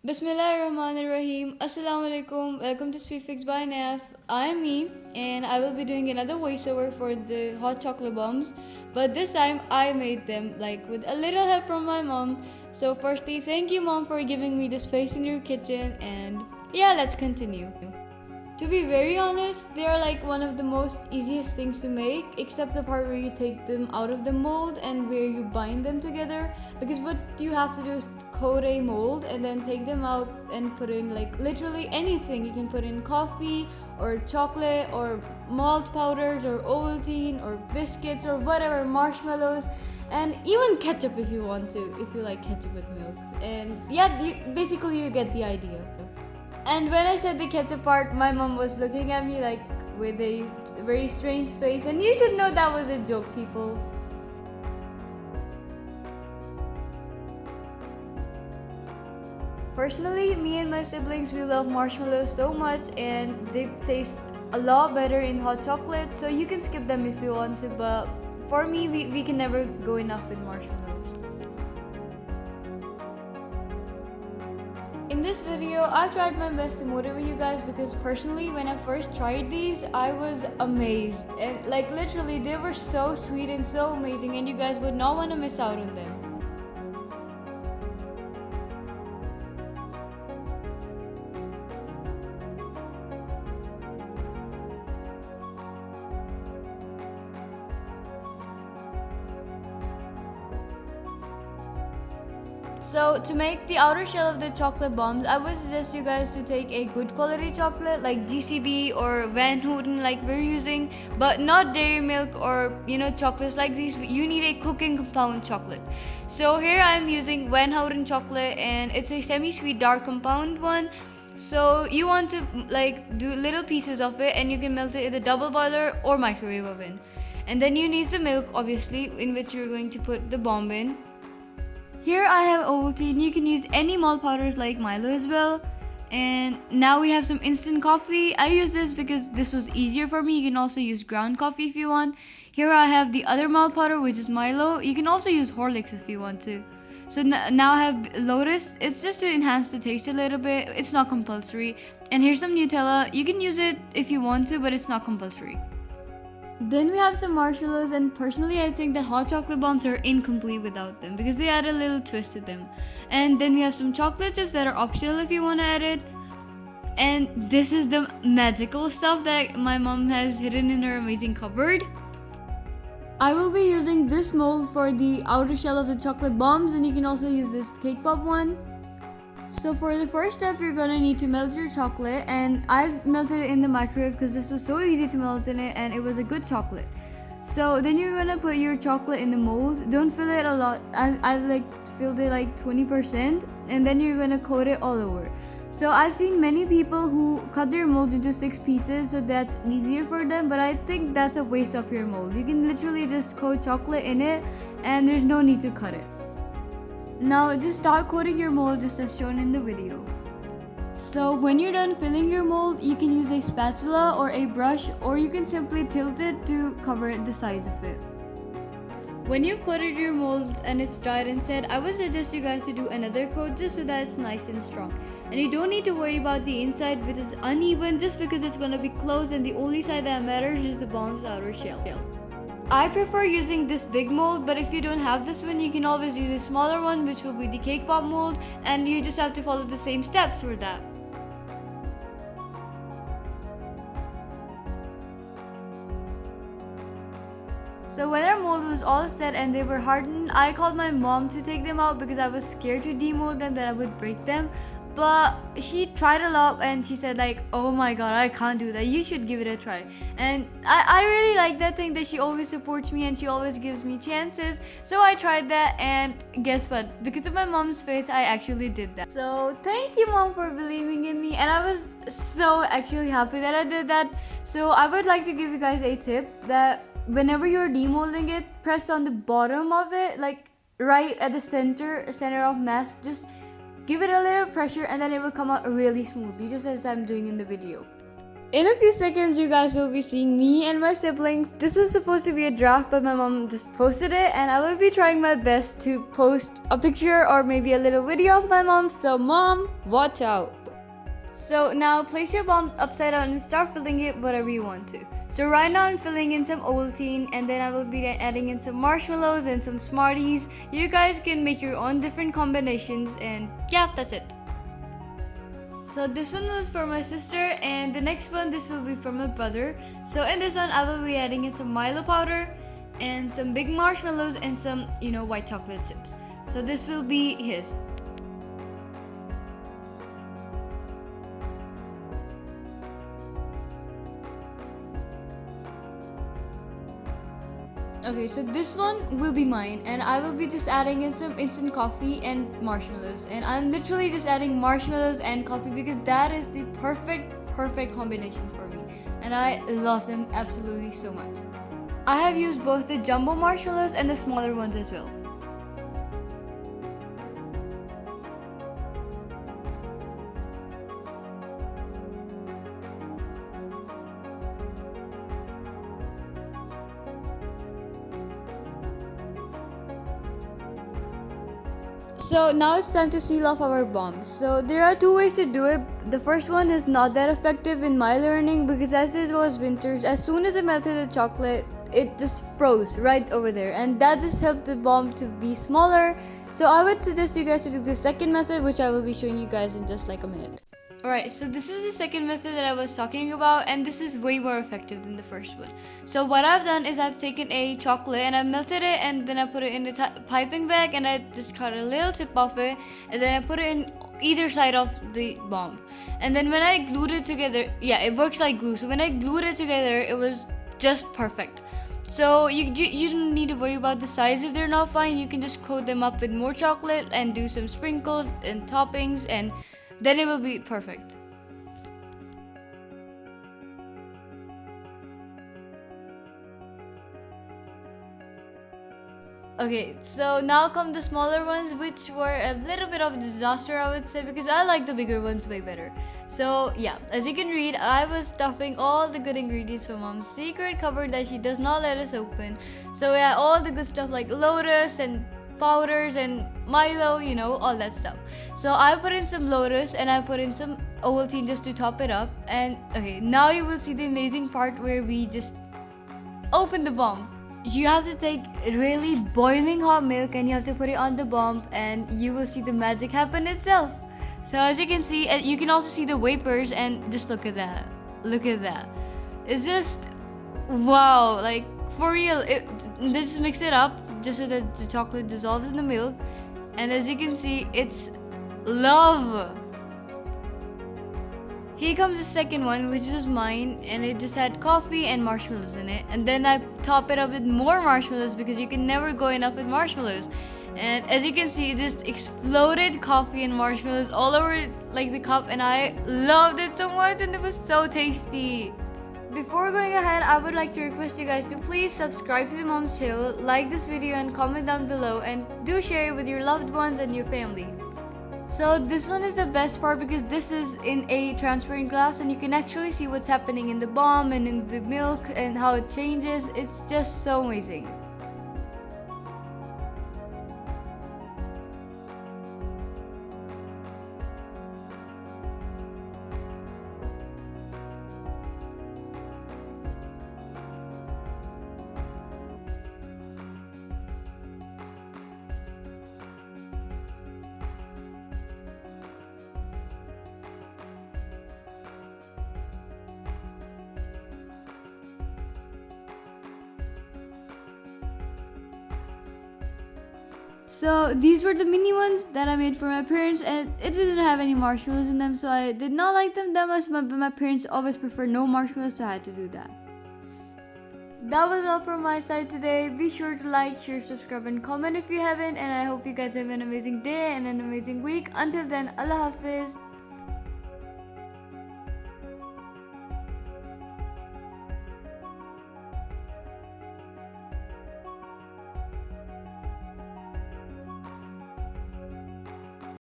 Bismillahirrahmanirrahim. Assalamu alaikum. Welcome to Sweet Fix by Naf. I'm me, and I will be doing another voiceover for the hot chocolate bombs. But this time I made them like with a little help from my mom. So, firstly, thank you, mom, for giving me the space in your kitchen. And yeah, let's continue. To be very honest, they are like one of the most easiest things to make, except the part where you take them out of the mold and where you bind them together. Because what you have to do is coat a mold and then take them out and put in like literally anything. You can put in coffee or chocolate or malt powders or Ovaltine or biscuits or whatever, marshmallows, and even ketchup if you want to, if you like ketchup with milk. And yeah, basically you get the idea. And when I said the ketchup part, my mom was looking at me like with a very strange face. And you should know that was a joke, people. Personally, me and my siblings, we love marshmallows so much, and they taste a lot better in hot chocolate. So you can skip them if you want to, but for me, we can never go enough with marshmallows. In this video, I tried my best to motivate you guys because personally, when I first tried these, I was amazed. And like literally, they were so sweet and so amazing, and you guys would not want to miss out on them. So to make the outer shell of the chocolate bombs, I would suggest you guys to take a good quality chocolate like GCB or Van Houten like we're using, but not dairy milk or chocolates like these. You need a cooking compound chocolate. So here I'm using Van Houten chocolate, and it's a semi-sweet dark compound one. So you want to like do little pieces of it, and you can melt it in the double boiler or microwave oven. And then you need the milk, obviously, in which you're going to put the bomb in. Here I have Ovaltine. You can use any malt powders like Milo as well. And now we have some instant coffee. I use this because this was easier for me. You can also use ground coffee if you want. Here I have the other malt powder, which is Milo. You can also use Horlicks if you want to. So now I have Lotus. It's just to enhance the taste a little bit. It's not compulsory. And here's some Nutella. You can use it if you want to, but it's not compulsory. Then we have some marshmallows, and personally I think the hot chocolate bombs are incomplete without them because they add a little twist to them. And then we have some chocolate chips that are optional if you want to add it. And this is the magical stuff that my mom has hidden in her amazing cupboard. I will be using this mold for the outer shell of the chocolate bombs, and you can also use this cake pop one. So for the first step, you're gonna need to melt your chocolate, and I've melted it in the microwave because this was so easy to melt in it and it was a good chocolate. So then you're gonna put your chocolate in the mold. Don't fill it a lot. I've like filled it like 20%, and then you're gonna coat it all over. So I've seen many people who cut their molds into 6 pieces, so that's easier for them, but I think that's a waste of your mold. You can literally just coat chocolate in it and there's no need to cut it. Now just start coating your mold just as shown in the video. So when you're done filling your mold, you can use a spatula or a brush, or you can simply tilt it to cover the sides of it. When you've coated your mold and it's dried and set, I would suggest you guys to do another coat just so that it's nice and strong. And you don't need to worry about the inside which is uneven just because it's going to be closed, and the only side that matters is the bomb's outer shell. I prefer using this big mold, but if you don't have this one, you can always use a smaller one, which will be the cake pop mold, and you just have to follow the same steps for that. So when our mold was all set and they were hardened, I called my mom to take them out because I was scared to demold them, that I would break them. But she tried a lot and she said like, oh my god, I can't do that, you should give it a try. And I really like that thing that she always supports me and she always gives me chances. So I tried that, and guess what, because of my mom's faith, I actually did that. So thank you, mom, for believing in me, and I was so actually happy that I did that. So I would like to give you guys a tip that whenever you're demolding it, press on the bottom of it, like right at the center of mass. Just give it a little pressure and then it will come out really smoothly, just as I'm doing in the video. In a few seconds, you guys will be seeing me and my siblings. This was supposed to be a draft, but my mom just posted it, and I will be trying my best to post a picture or maybe a little video of my mom. So, mom, watch out. So now place your bombs upside down and start filling it whatever you want to. So right now I'm filling in some Ovaltine, and then I will be adding in some marshmallows and some Smarties. You guys can make your own different combinations, and yeah, that's it. So this one was for my sister, and the next one, this will be for my brother. So in this one I will be adding in some Milo powder and some big marshmallows and some, white chocolate chips. So this will be his. Okay, so this one will be mine, and I will be just adding in some instant coffee and marshmallows. And I'm literally just adding marshmallows and coffee because that is the perfect combination for me. And I love them absolutely so much. I have used both the jumbo marshmallows and the smaller ones as well. So now it's time to seal off our bombs. So there are two ways to do it. The first one is not that effective in my learning because as it was winters, as soon as I melted the chocolate, it just froze right over there, and that just helped the bomb to be smaller. So I would suggest you guys to do the second method, which I will be showing you guys in just like a minute. Alright, so this is the second method that I was talking about, and this is way more effective than the first one. So what I've done is I've taken a chocolate and I melted it, and then I put it in a piping bag, and I just cut a little tip off it, and then I put it in either side of the bomb. And then when I glued it together, yeah, it works like glue. So when I glued it together, it was just perfect. So you don't need to worry about the size. If they're not fine, you can just coat them up with more chocolate and do some sprinkles and toppings, and then it will be perfect. Okay, so now come the smaller ones, which were a little bit of a disaster, I would say, because I like the bigger ones way better. So yeah, as you can read, I was stuffing all the good ingredients from Mom's secret cupboard that she does not let us open. So yeah, all the good stuff like Lotus and powders and Milo, all that stuff. So I put in some Lotus and I put in some Ovaltine just to top it up. And okay, now you will see the amazing part where we just open the bomb. You have to take really boiling hot milk and you have to put it on the bomb, and you will see the magic happen itself. So as you can see, you can also see the vapors, and just look at that. Look at that. It's just wow, like for real. Just mix it up just so that the chocolate dissolves in the milk, and as you can see, it's love. Here comes the second one, which is mine, and it just had coffee and marshmallows in it. And then I top it up with more marshmallows because you can never go enough with marshmallows. And as you can see, it just exploded coffee and marshmallows all over like the cup, and I loved it so much, and it was so tasty. Before going ahead, I would like to request you guys to please subscribe to the Mom's channel, like this video and comment down below, and do share it with your loved ones and your family. So this one is the best part because this is in a transparent glass, and you can actually see what's happening in the bomb and in the milk and how it changes. It's just so amazing. So these were the mini ones that I made for my parents, and it didn't have any marshmallows in them, so I did not like them that much, but my parents always prefer no marshmallows, so I had to do that. That was all from my side today. Be sure to like, share, subscribe, and comment if you haven't, and I hope you guys have an amazing day and an amazing week. Until then, Allah Hafiz.